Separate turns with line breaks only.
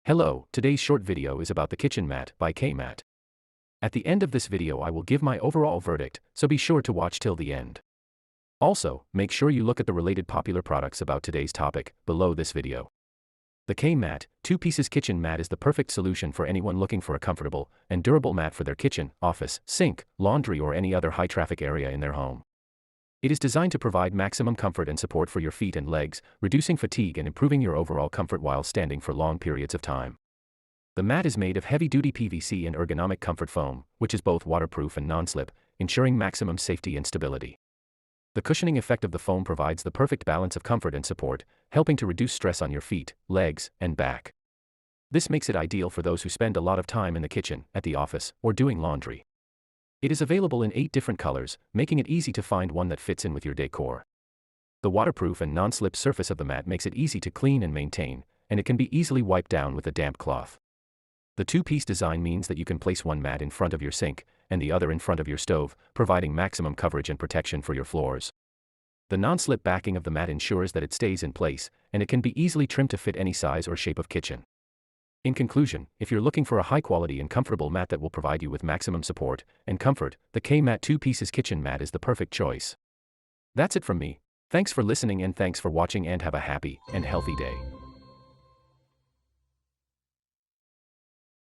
Hello, today's short video is about the kitchen mat by KMAT. At the end of this video I will give my overall verdict, so be sure to watch till the end. Also, make sure you look at the related popular products about today's topic below this video. The KMAT 2-pieces kitchen mat is the perfect solution for anyone looking for a comfortable and durable mat for their kitchen, office, sink, laundry or any other high-traffic area in their home. It is designed to provide maximum comfort and support for your feet and legs, reducing fatigue and improving your overall comfort while standing for long periods of time. The mat is made of heavy-duty PVC and ergonomic comfort foam, which is both waterproof and non-slip, ensuring maximum safety and stability. The cushioning effect of the foam provides the perfect balance of comfort and support, helping to reduce stress on your feet, legs, and back. This makes it ideal for those who spend a lot of time in the kitchen, at the office, or doing laundry. It is available in 8 different colors, making it easy to find one that fits in with your decor. The waterproof and non-slip surface of the mat makes it easy to clean and maintain, and it can be easily wiped down with a damp cloth. The 2-piece design means that you can place one mat in front of your sink, and the other in front of your stove, providing maximum coverage and protection for your floors. The non-slip backing of the mat ensures that it stays in place, and it can be easily trimmed to fit any size or shape of kitchen. In conclusion, if you're looking for a high-quality and comfortable mat that will provide you with maximum support and comfort, the KMAT 2-pieces kitchen mat is the perfect choice. That's it from me. Thanks for listening and thanks for watching and have a happy and healthy day.